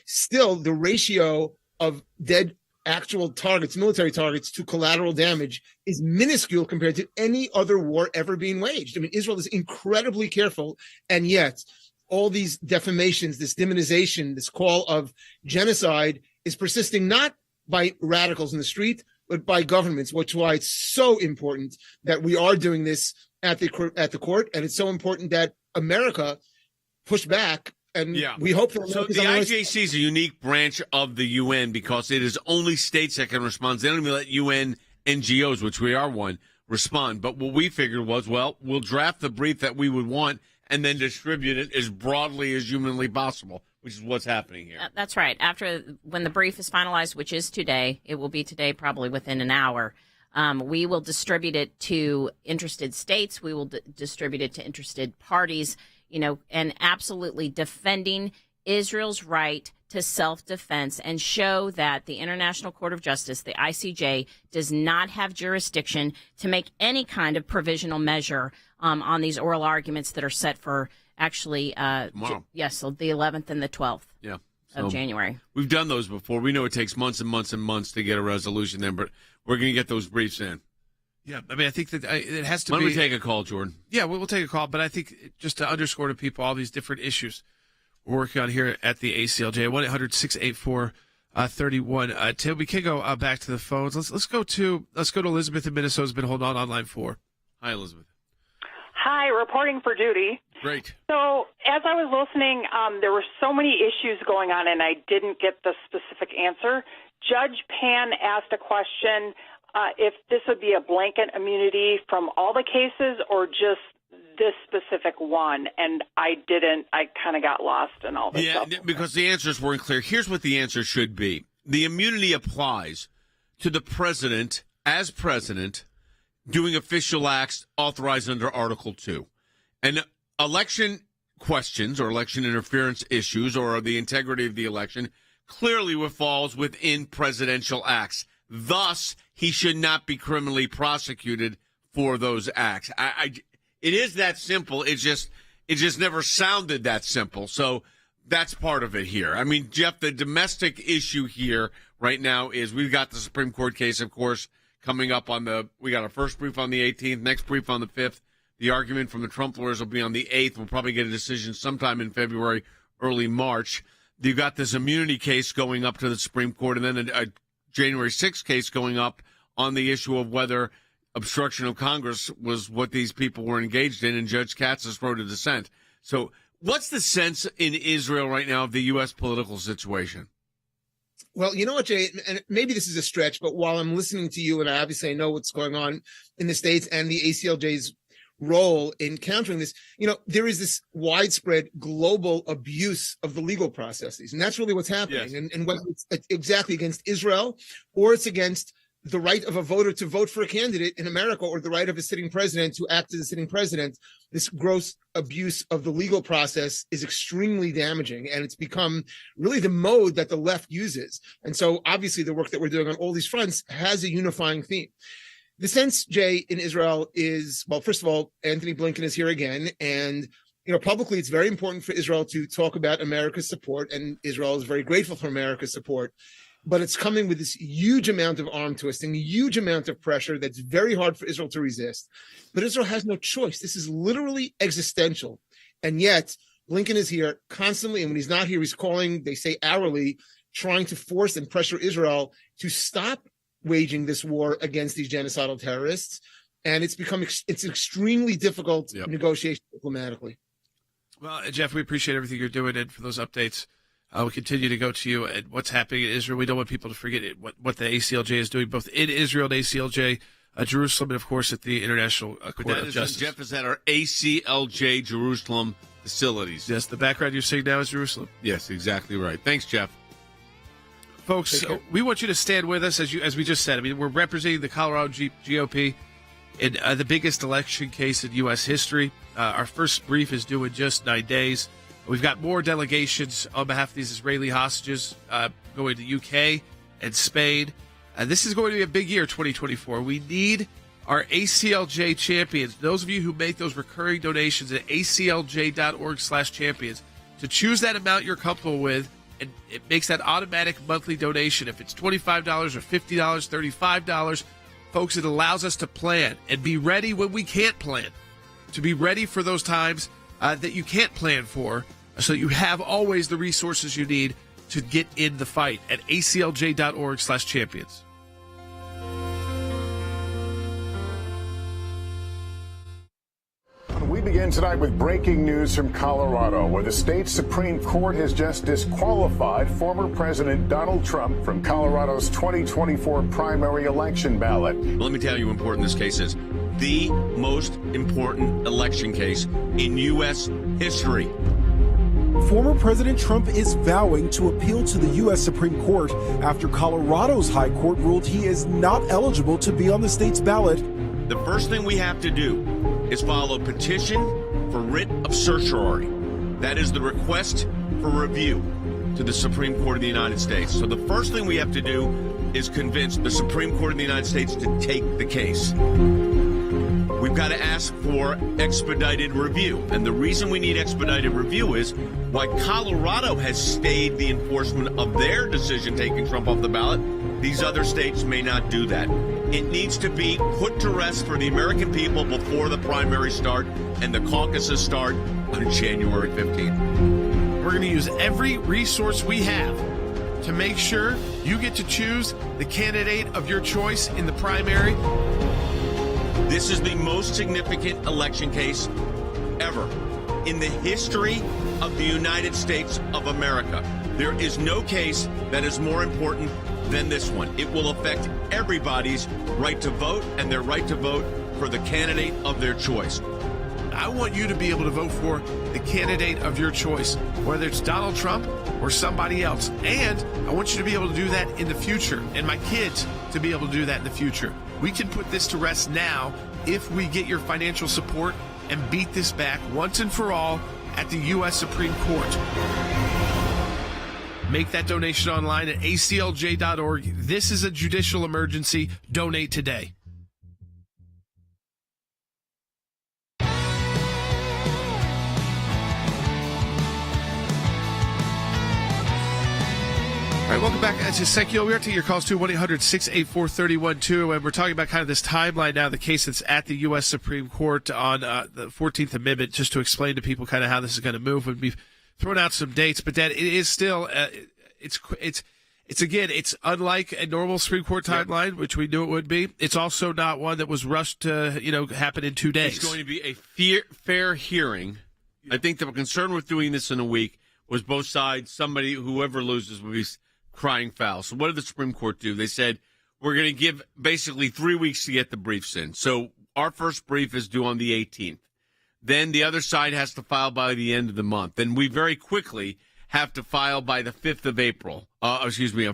still the ratio of dead actual targets, military targets, to collateral damage is minuscule compared to any other war ever being waged. Israel is incredibly careful, and yet all these defamations, this demonization, this call of genocide is persisting not by radicals in the street, but by governments, which is why it's so important that we are doing this at the court, and it's so important that America push back. And we hope that so. The IJC is a unique branch of the UN because it is only states that can respond. They don't even let UN NGOs, which we are one, respond. But what we figured was, well, we'll draft the brief that we would want and then distribute it as broadly as humanly possible, which is what's happening here. That's right. When the brief is finalized, which is today, it will be today probably within an hour, we will distribute it to interested states. We will distribute it to interested parties. And absolutely defending Israel's right to self-defense and show that the International Court of Justice, the ICJ, does not have jurisdiction to make any kind of provisional measure on these oral arguments that are set for actually tomorrow. Yes, so the 11th and the 12th of January. We've done those before. We know it takes months and months and months to get a resolution there, but we're going to get those briefs in. Yeah, I think that it has to be. Why don't we take a call, Jordan? Yeah, we'll take a call, but I think just to underscore to people all these different issues we're working on here at the ACLJ, 1-800-684-3110. Tim, we can go back to the phones. Let's go to Elizabeth in Minnesota, who's been holding on line 4. Hi, Elizabeth. Hi, reporting for duty. Great. So as I was listening, there were so many issues going on, and I didn't get the specific answer. Judge Pan asked a question if this would be a blanket immunity from all the cases or just this specific one. And I kind of got lost in all this stuff. Because the answers weren't clear. Here's what the answer should be. The immunity applies to the president as president doing official acts authorized under Article 2. And election questions or election interference issues or the integrity of the election clearly falls within presidential acts. Thus, he should not be criminally prosecuted for those acts. It is that simple. It just never sounded that simple. So that's part of it here. I mean, Jeff, the domestic issue here right now is we've got the Supreme Court case, of course, coming up we got our first brief on the 18th, next brief on the 5th. The argument from the Trump lawyers will be on the 8th. We'll probably get a decision sometime in February, early March. You've got this immunity case going up to the Supreme Court, and then a January 6th case going up on the issue of whether obstruction of Congress was what these people were engaged in, and Judge Katsas wrote a dissent. So what's the sense in Israel right now of the U.S. political situation? Well, you know what, Jay, and maybe this is a stretch, but while I'm listening to you, and I obviously know what's going on in the States and the ACLJ's role in countering this, there is this widespread global abuse of the legal processes. And that's really what's happening. Yes. And whether it's exactly against Israel or it's against the right of a voter to vote for a candidate in America or the right of a sitting president to act as a sitting president, this gross abuse of the legal process is extremely damaging. And it's become really the mode that the left uses. And so obviously the work that we're doing on all these fronts has a unifying theme. The sense, Jay, in Israel is, well, first of all, Anthony Blinken is here again. And, publicly, it's very important for Israel to talk about America's support. And Israel is very grateful for America's support. But it's coming with this huge amount of arm twisting, a huge amount of pressure that's very hard for Israel to resist. But Israel has no choice. This is literally existential. And yet, Blinken is here constantly. And when he's not here, he's calling, they say hourly, trying to force and pressure Israel to stop waging this war against these genocidal terrorists. And it's extremely difficult negotiation diplomatically. Well, Jeff, we appreciate everything you're doing. And for those updates, we'll continue to go to you and what's happening in Israel. We don't want people to forget what the ACLJ is doing, both in Israel and ACLJ, Jerusalem, and, of course, at the International Court of Justice. Jeff is at our ACLJ Jerusalem facilities. Yes, the background you're seeing now is Jerusalem. Yes, exactly right. Thanks, Jeff. Folks, we want you to stand with us, as we just said. I mean, we're representing the Colorado GOP in the biggest election case in U.S. history. Our first brief is due in just 9 days. We've got more delegations on behalf of these Israeli hostages going to UK and Spain. This is going to be a big year, 2024. We need our ACLJ champions, those of you who make those recurring donations at aclj.org/champions, to choose that amount you're comfortable with, and it makes that automatic monthly donation. If it's $25 or $50, $35, folks, it allows us to plan and be ready when we can't plan, to be ready for those times that you can't plan for, so you have always the resources you need to get in the fight at aclj.org/champions. We begin tonight with breaking news from Colorado, where the state Supreme Court has just disqualified former President Donald Trump from Colorado's 2024 primary election ballot. Let me tell you how important this case is. The most important election case in U.S. history. Former President Trump is vowing to appeal to the U.S. Supreme Court after Colorado's High Court ruled he is not eligible to be on the state's ballot. The first thing we have to do is file a petition for writ of certiorari. That is the request for review to the Supreme Court of the United States. So the first thing we have to do is convince the Supreme Court of the United States to take the case. We've got to ask for expedited review. And the reason we need expedited review is why Colorado has stayed the enforcement of their decision taking Trump off the ballot. These other states may not do that. It needs to be put to rest for the American people before the primaries start and the caucuses start on January 15th. We're going to use every resource we have to make sure you get to choose the candidate of your choice in the primary. This is the most significant election case ever in the history of the United States of America. There is no case that is more important than this one. It will affect everybody's right to vote and their right to vote for the candidate of their choice. I want you to be able to vote for the candidate of your choice, whether it's Donald Trump or somebody else. And I want you to be able to do that in the future, and my kids to be able to do that in the future. We can put this to rest now if we get your financial support and beat this back once and for all at the U.S. Supreme Court. Make that donation online at aclj.org. This is a judicial emergency. Donate today. All right, welcome back to Sekulow. We are taking your calls to 1-800-684-3112, and we're talking about kind of this timeline now, the case that's at the U.S. Supreme Court on the 14th Amendment, just to explain to people kind of how this is going to move. And we've thrown out some dates, but that it is still it's unlike a normal Supreme Court timeline, which we knew it would be. It's also not one that was rushed to happen in 2 days. It's going to be a fair hearing. I think the concern with doing this in a week was both sides. Whoever loses will be crying foul. So what did the Supreme Court do? They said, we're going to give basically 3 weeks to get the briefs in. So our first brief is due on the 18th. Then the other side has to file by the end of the month. Then we very quickly have to file by the 5th of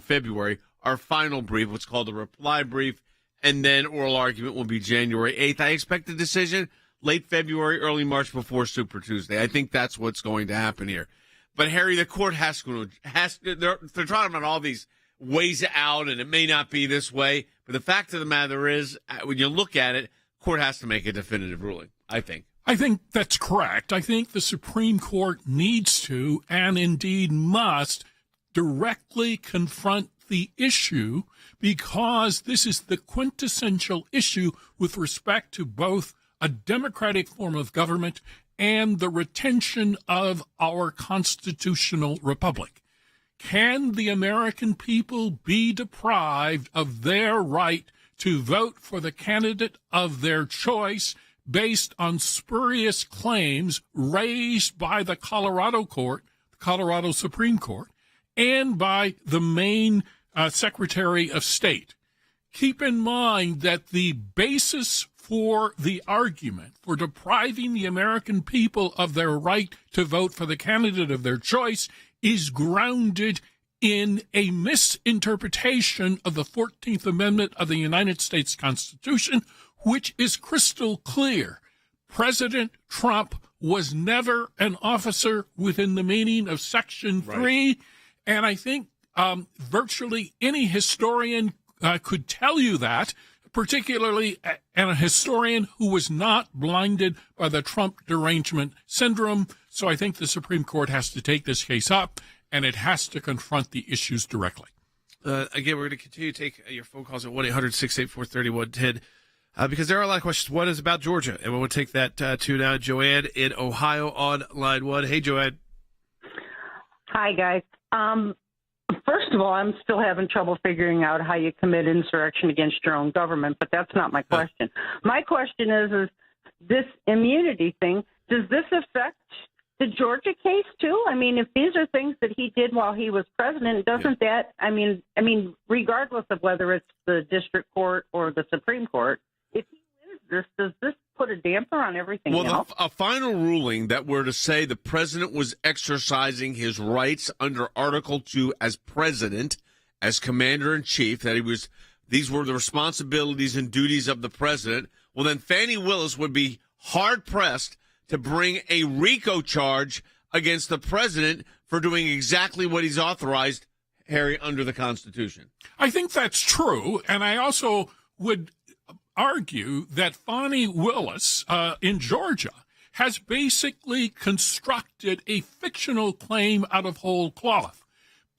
February, our final brief, what's called a reply brief, and then oral argument will be January 8th. I expect a decision late February, early March before Super Tuesday. I think that's what's going to happen here. But, Harry, the court they're trying about all these ways out, and it may not be this way. But the fact of the matter is, when you look at it, the court has to make a definitive ruling, I think. I think that's correct. I think the Supreme Court needs to, and indeed must, directly confront the issue, because this is the quintessential issue with respect to both a democratic form of government and the retention of our constitutional republic. Can the American people be deprived of their right to vote for the candidate of their choice based on spurious claims raised by the Colorado Supreme Court, and by the Maine Secretary of State? Keep in mind that the basis for the argument for depriving the American people of their right to vote for the candidate of their choice is grounded in a misinterpretation of the 14th Amendment of the United States Constitution, which is crystal clear. President Trump was never an officer within the meaning of Section 3, and I think virtually any historian could tell you that, particularly a historian who was not blinded by the Trump derangement syndrome. So I think the Supreme Court has to take this case up, and it has to confront the issues directly. Again, we're going to continue to take your phone calls at 1-800-684-3110 because there are a lot of questions. One is about Georgia, and we'll take that too now. Joanne in Ohio on line 1. Hey, Joanne. Hi, guys. First of all, I'm still having trouble figuring out how you commit insurrection against your own government, but that's not my question. My question is this immunity thing, does this affect the Georgia case too? I mean, if these are things that he did while he was president, doesn't that, I mean, regardless of whether it's the district court or the Supreme Court, if he wins this, does this put a damper on everything else? Well, a final ruling that were to say the president was exercising his rights under Article 2 as president, as commander-in-chief, that these were the responsibilities and duties of the president, well, then Fani Willis would be hard-pressed to bring a RICO charge against the president for doing exactly what he's authorized, Harry, under the Constitution. I think that's true, and I also would argue that Fani Willis in Georgia has basically constructed a fictional claim out of whole cloth.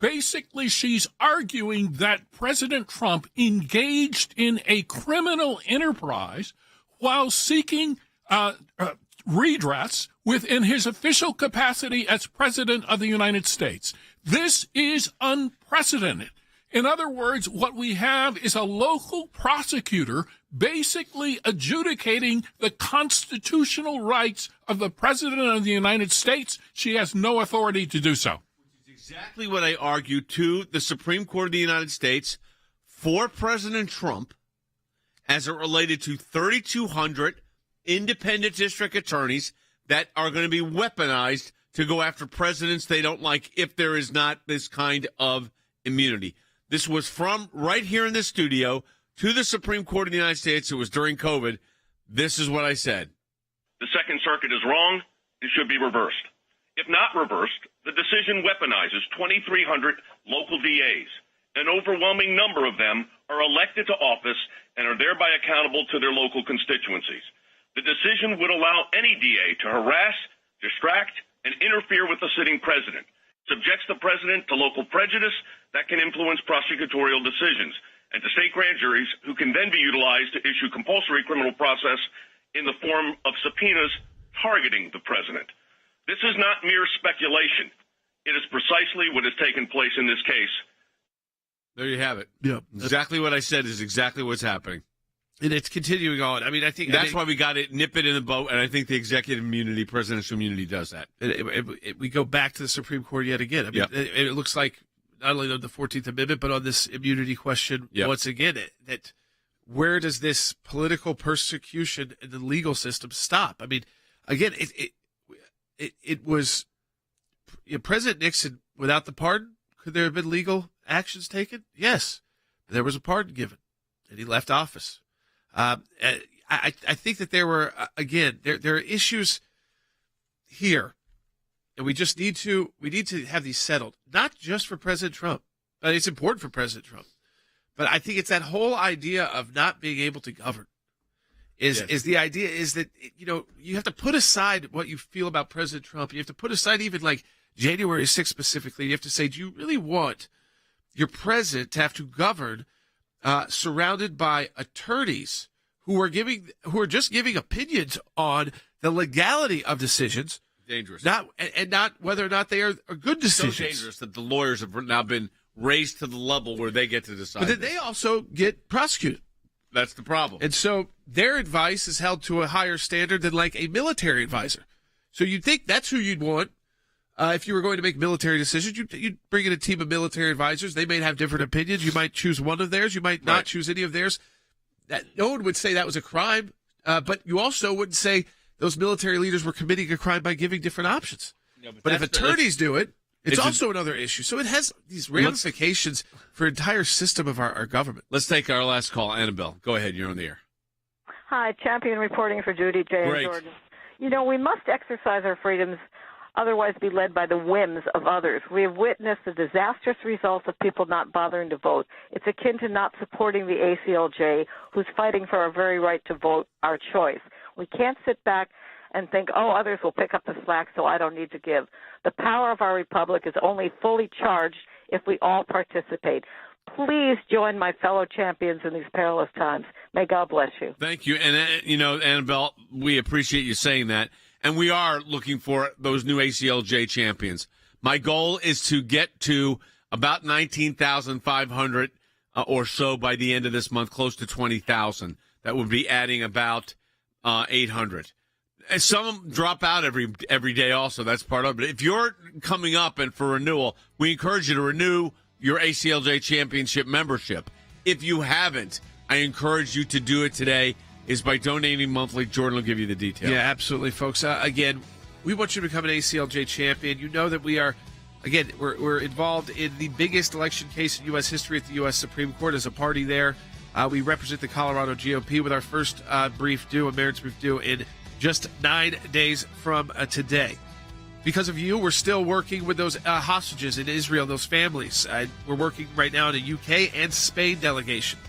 Basically, she's arguing that President Trump engaged in a criminal enterprise while seeking redress within his official capacity as President of the United States. This is unprecedented. In other words, what we have is a local prosecutor basically adjudicating the constitutional rights of the President of the United States. She has no authority to do so. exactly what I argued to the Supreme Court of the United States for President Trump as it related to 3,200 independent district attorneys that are going to be weaponized to go after presidents they don't like if there is not this kind of immunity. This was from right here in the studio to the Supreme Court of the United States. It was during COVID. This is what I said. The Second Circuit is wrong. It should be reversed. If not reversed, the decision weaponizes 2,300 local DAs. An overwhelming number of them are elected to office and are thereby accountable to their local constituencies. The decision would allow any DA to harass, distract, and interfere with the sitting president, subjects the president to local prejudice that can influence prosecutorial decisions, and to state grand juries who can then be utilized to issue compulsory criminal process in the form of subpoenas targeting the president. This is not mere speculation. It is precisely what has taken place in this case. There you have it. Yeah. Exactly what I said is exactly what's happening. And it's continuing on. I mean, I think that's why we got to nip it in the boat, and I think the executive immunity, presidential immunity does that. We go back to the Supreme Court yet again. I mean, it looks like not only on the 14th Amendment, but on this immunity question, once again, that where does this political persecution in the legal system stop? I mean, again, it was President Nixon without the pardon. Could there have been legal actions taken? Yes, there was a pardon given, and he left office. I think that there were again there are issues here, and we need to have these settled, not just for President Trump. It's important for President Trump, but I think it's that whole idea of not being able to govern. Is the idea is that you have to put aside what you feel about President Trump. You have to put aside even like January 6th specifically. You have to say, do you really want your president to have to govern surrounded by attorneys who are just giving opinions on the legality of decisions? Dangerous. Not whether or not they are good decisions. So dangerous that the lawyers have now been raised to the level where they get to decide. But then they also get prosecuted. That's the problem. And so their advice is held to a higher standard than like a military advisor. So you'd think that's who you'd want if you were going to make military decisions. You'd bring in a team of military advisors. They may have different opinions. You might choose one of theirs. You might not choose any of theirs. No one would say that was a crime, but you also wouldn't say those military leaders were committing a crime by giving different options. But if attorneys do it, it's also another issue. So it has these ramifications for an entire system of our government. Let's take our last call. Annabelle, go ahead. You're on the air. Hi, champion reporting for Judy J. and Jordan. We must exercise our freedoms, otherwise be led by the whims of others. We have witnessed the disastrous results of people not bothering to vote. It's akin to not supporting the ACLJ, who's fighting for our very right to vote, our choice. We can't sit back and think, others will pick up the slack, so I don't need to give. The power of our republic is only fully charged if we all participate. Please join my fellow champions in these perilous times. May God bless you. Thank you. And, Annabelle, we appreciate you saying that. And we are looking for those new ACLJ champions. My goal is to get to about 19,500 or so by the end of this month, close to 20,000. That would be adding about 800. And some drop out every day also. That's part of it. If you're coming up and for renewal, we encourage you to renew your ACLJ championship membership. If you haven't, I encourage you to do it today. Is by donating monthly. Jordan will give you the details. Yeah, absolutely, folks. Again, we want you to become an ACLJ champion. You know that we are, again, we're involved in the biggest election case in U.S. history at the U.S. Supreme Court as a party there. We represent the Colorado GOP with our first brief due, a merits brief due, in just 9 days from today. Because of you, we're still working with those hostages in Israel, those families. We're working right now in a UK and Spain delegation.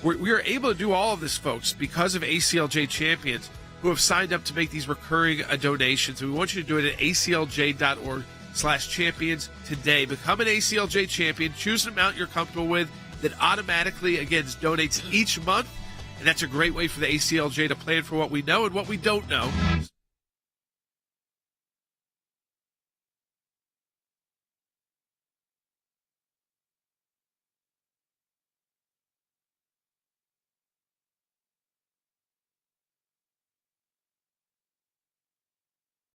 We are able to do all of this, folks, because of ACLJ champions who have signed up to make these recurring donations. And we want you to do it at aclj.org/champions today. Become an ACLJ champion. Choose an amount you're comfortable with that automatically, again, donates each month. And that's a great way for the ACLJ to plan for what we know and what we don't know.